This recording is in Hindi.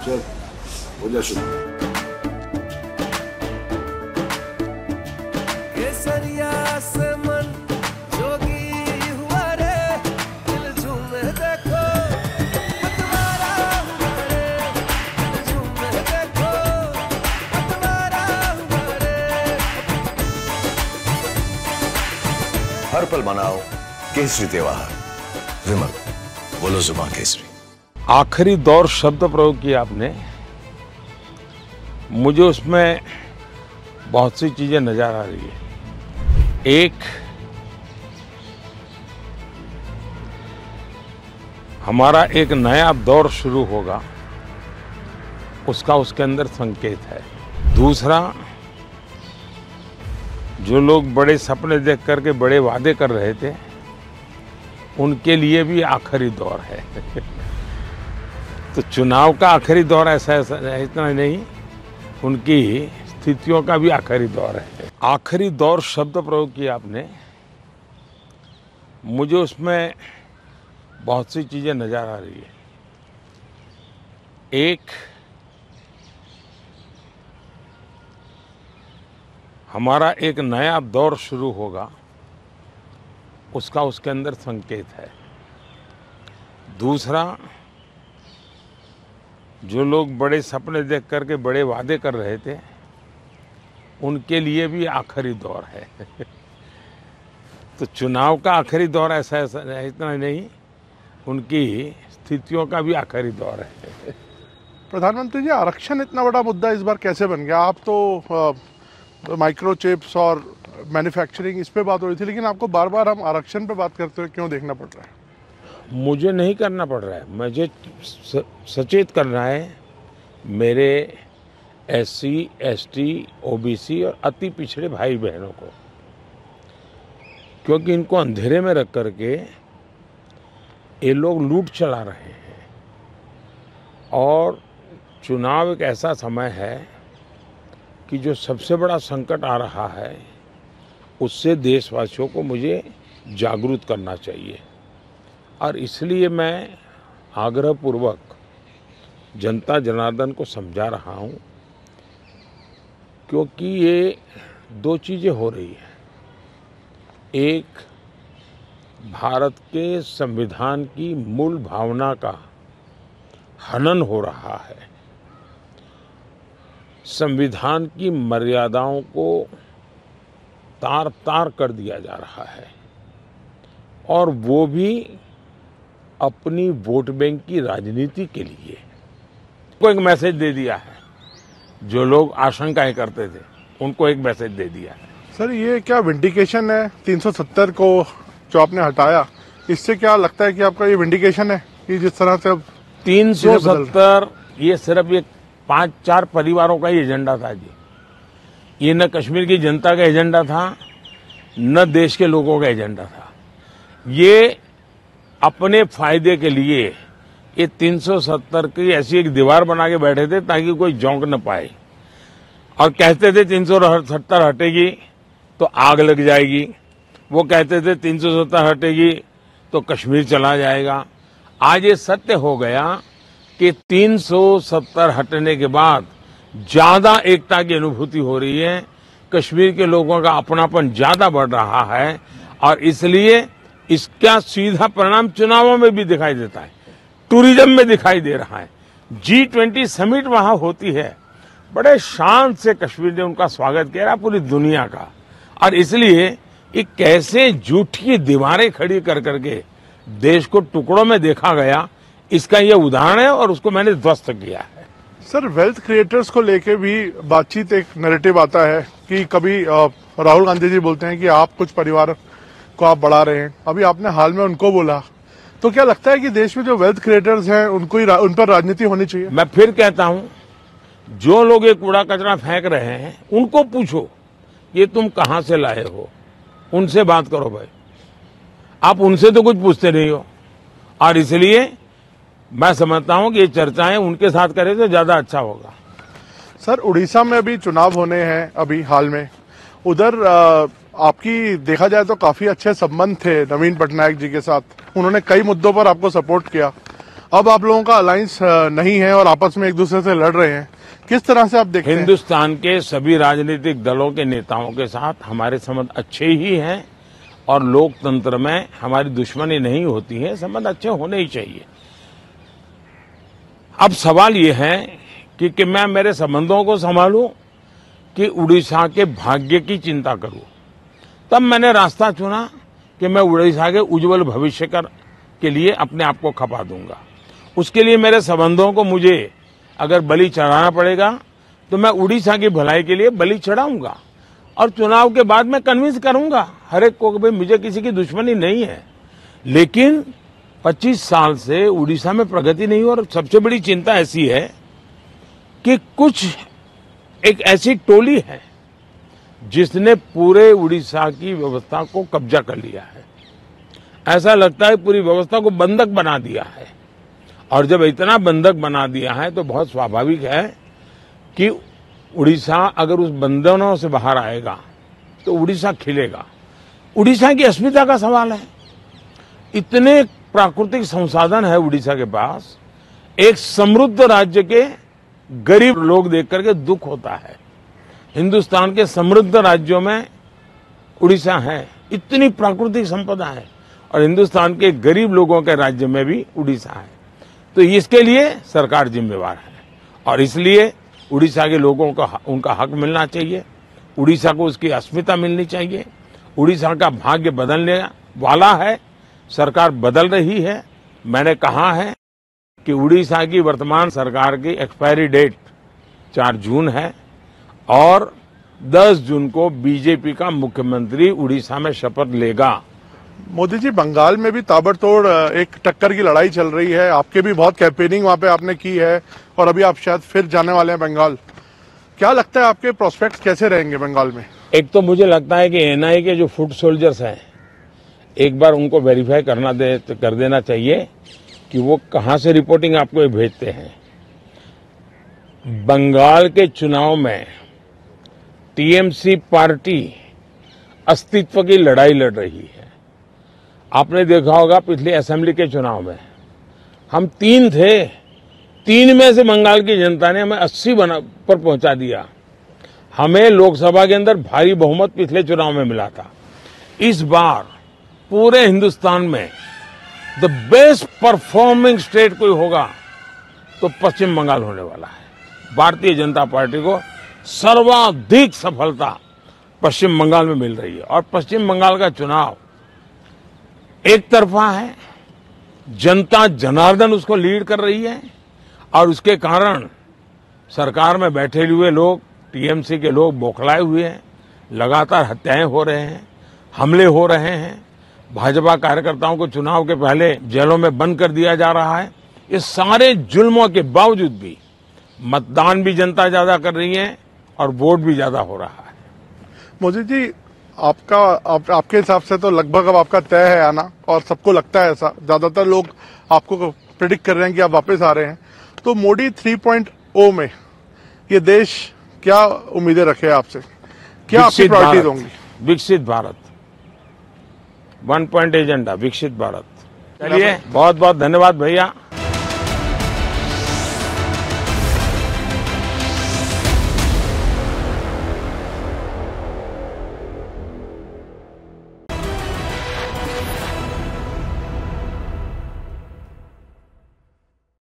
चल हो जा शुरू। केसरिया से मन जोगी हुआ रे, दिल झूमे देखो पतवारा हुआ रे, दिल झूमे देखो पतवारा हुआ रे। हर पल मनाओ केसरी त्योहार। विमल बोलो जुबान केसरी। आखिरी दौर शब्द प्रयोग किया आपने, मुझे उसमें बहुत सी चीजें नजर आ रही है। एक, हमारा एक नया दौर शुरू होगा, उसका उसके अंदर संकेत है। दूसरा, जो लोग बड़े सपने देख करके बड़े वादे कर रहे थे, उनके लिए भी आखिरी दौर है। तो चुनाव का आखिरी दौर ऐसा इतना नहीं, उनकी स्थितियों का भी आखिरी दौर है। आखिरी दौर शब्द प्रयोग किया आपने, मुझे उसमें बहुत सी चीजें नजर आ रही है। एक, हमारा एक नया दौर शुरू होगा, उसका उसके अंदर संकेत है। दूसरा, जो लोग बड़े सपने देख करके बड़े वादे कर रहे थे, उनके लिए भी आखिरी दौर है। तो चुनाव का आखिरी दौर ऐसा इतना नहीं, उनकी स्थितियों का भी आखिरी दौर है। प्रधानमंत्री जी, आरक्षण इतना बड़ा मुद्दा इस बार कैसे बन गया? आप तो माइक्रोचिप्स और मैन्युफैक्चरिंग इस पे बात हो रही थी, लेकिन आपको बार बार हम आरक्षण पे बात करते हुए क्यों देखना पड़ रहा है? मुझे नहीं करना पड़ रहा है, मुझे सचेत करना है मेरे SC, ST, OBC और अति पिछड़े भाई बहनों को, क्योंकि इनको अंधेरे में रख करके ये लोग लूट चला रहे हैं। और चुनाव एक ऐसा समय है कि जो सबसे बड़ा संकट आ रहा है, उससे देशवासियों को मुझे जागरूक करना चाहिए। और इसलिए मैं आग्रहपूर्वक जनता जनार्दन को समझा रहा हूं, क्योंकि ये दो चीज़ें हो रही हैं। एक, भारत के संविधान की मूल भावना का हनन हो रहा है, संविधान की मर्यादाओं को तार तार कर दिया जा रहा है, और वो भी अपनी वोट बैंक की राजनीति के लिए। को एक मैसेज दे दिया है, जो लोग आशंकाएं करते थे उनको एक मैसेज दे दिया है। सर, ये क्या विंडिकेशन है 370 को जो आपने हटाया? इससे क्या लगता है कि आपका ये विंडिकेशन है कि जिस तरह से अब 370 ये सिर्फ एक 5-4 परिवारों का ही एजेंडा था जी। ये न कश्मीर की जनता का एजेंडा था, न देश के लोगों का एजेंडा था। ये अपने फायदे के लिए ये 370 की ऐसी एक दीवार बना के बैठे थे ताकि कोई झोंक न पाए, और कहते थे 370 हटेगी तो आग लग जाएगी। वो कहते थे 370 हटेगी तो कश्मीर चला जाएगा। आज ये सत्य हो गया कि 370 हटने के बाद ज्यादा एकता की अनुभूति हो रही है, कश्मीर के लोगों का अपनापन ज्यादा बढ़ रहा है, और इसलिए इसका सीधा परिणाम चुनावों में भी दिखाई देता है, टूरिज्म में दिखाई दे रहा है। G20 समिट वहां होती है, बड़े शान से कश्मीर ने उनका स्वागत किया पूरी दुनिया का। और इसलिए ये कैसे झूठी दीवारें खड़ी कर करके देश को टुकड़ों में देखा गया, इसका ये उदाहरण है, और उसको मैंने ध्वस्त किया है। सर, वेल्थ क्रिएटर्स को लेके भी बातचीत, एक नैरेटिव आता है कि कभी राहुल गांधी जी बोलते हैं कि आप कुछ परिवार को आप बढ़ा रहे हैं, अभी आपने हाल में उनको बोला, तो क्या लगता है कि देश में जो वेल्थ क्रिएटर्स हैं उनको ही उन पर राजनीति होनी चाहिए? मैं फिर कहता हूं, जो लोग ये कूड़ा कचरा फेंक रहे हैं उनको पूछो ये तुम कहां से लाए हो, उनसे बात करो भाई। आप उनसे तो कुछ पूछते नहीं हो, और इसलिए मैं समझता हूं कि ये चर्चाएं उनके साथ करें तो ज्यादा अच्छा होगा। सर, उड़ीसा में अभी चुनाव होने हैं अभी हाल में, उधर आपकी देखा जाए तो काफी अच्छे संबंध थे नवीन पटनायक जी के साथ, उन्होंने कई मुद्दों पर आपको सपोर्ट किया। अब आप लोगों का अलायंस नहीं है और आपस में एक दूसरे से लड़ रहे हैं, किस तरह से आप देखते हैं? हिंदुस्तान के सभी राजनीतिक दलों के नेताओं के साथ हमारे संबंध अच्छे ही हैं और लोकतंत्र में हमारी दुश्मनी नहीं होती है, संबंध अच्छे होने ही चाहिए। अब सवाल ये है कि मैं मेरे संबंधों को संभालूं कि उड़ीसा के भाग्य की चिंता करूं। तब मैंने रास्ता चुना कि मैं उड़ीसा के उज्जवल भविष्य के लिए अपने आप को खपा दूंगा। उसके लिए मेरे संबंधों को मुझे अगर बलि चढ़ाना पड़ेगा तो मैं उड़ीसा की भलाई के लिए बलि चढ़ाऊंगा और चुनाव के बाद मैं कन्विंस करूंगा हर एक को कि भाई मुझे किसी की दुश्मनी नहीं है। लेकिन 25 साल से उड़ीसा में प्रगति नहीं हो और सबसे बड़ी चिंता ऐसी है कि कुछ एक ऐसी टोली है जिसने पूरे उड़ीसा की व्यवस्था को कब्जा कर लिया है। ऐसा लगता है पूरी व्यवस्था को बंधक बना दिया है और जब इतना बंधक बना दिया है तो बहुत स्वाभाविक है कि उड़ीसा अगर उस बंधनों से बाहर आएगा तो उड़ीसा खिलेगा। उड़ीसा की अस्मिता का सवाल है। इतने प्राकृतिक संसाधन है उड़ीसा के पास, एक समृद्ध राज्य के गरीब लोग देख करके दुख होता है। हिंदुस्तान के समृद्ध राज्यों में उड़ीसा है, इतनी प्राकृतिक संपदा है और हिंदुस्तान के गरीब लोगों के राज्य में भी उड़ीसा है। तो इसके लिए सरकार जिम्मेवार है और इसलिए उड़ीसा के लोगों को उनका हक मिलना चाहिए, उड़ीसा को उसकी अस्मिता मिलनी चाहिए। उड़ीसा का भाग्य बदलने वाला है, सरकार बदल रही है। मैंने कहा है कि उड़ीसा की वर्तमान सरकार की एक्सपायरी डेट 4 जून है और 10 जून को बीजेपी का मुख्यमंत्री उड़ीसा में शपथ लेगा। मोदी जी, बंगाल में भी ताबड़तोड़ एक टक्कर की लड़ाई चल रही है, आपके भी बहुत कैंपेनिंग वहां पे आपने की है और अभी आप शायद फिर जाने वाले हैं बंगाल। क्या लगता है आपके प्रोस्पेक्ट्स कैसे रहेंगे बंगाल में? एक तो मुझे लगता है कि एनआईए के जो फुट सोल्जर्स हैं एक बार उनको वेरीफाई कर देना चाहिए कि वो कहां से रिपोर्टिंग आपको भेजते हैं। बंगाल के चुनाव में टीएमसी पार्टी अस्तित्व की लड़ाई लड़ रही है। आपने देखा होगा पिछले असेंबली के चुनाव में हम 3 थे, 3 में से बंगाल की जनता ने हमें 80 पर पहुंचा दिया। हमें लोकसभा के अंदर भारी बहुमत पिछले चुनाव में मिला था। इस बार पूरे हिंदुस्तान में द बेस्ट परफॉर्मिंग स्टेट कोई होगा तो पश्चिम बंगाल होने वाला है। भारतीय जनता पार्टी को सर्वाधिक सफलता पश्चिम बंगाल में मिल रही है और पश्चिम बंगाल का चुनाव एक तरफा है, जनता जनार्दन उसको लीड कर रही है और उसके कारण सरकार में बैठे हुए लोग, टीएमसी के लोग बौखलाए हुए हैं। लगातार हत्याएं हो रहे हैं, हमले हो रहे हैं, भाजपा कार्यकर्ताओं को चुनाव के पहले जेलों में बंद कर दिया जा रहा है। इस सारे जुल्मों के बावजूद भी मतदान भी जनता ज्यादा कर रही है और वोट भी ज्यादा हो रहा है। मोदी जी, आपके हिसाब से तो लगभग अब आपका तय है आना और सबको लगता है ऐसा, ज्यादातर लोग आपको प्रेडिक्ट कर रहे हैं कि आप वापस आ रहे हैं। तो मोदी 3.0 में ये देश क्या उम्मीदें रखे आपसे, क्या आपकी प्रायोरिटीज होंगी? विकसित भारत, 1 पॉइंट एजेंडा, विकसित भारत। चलिए, बहुत बहुत धन्यवाद भैया।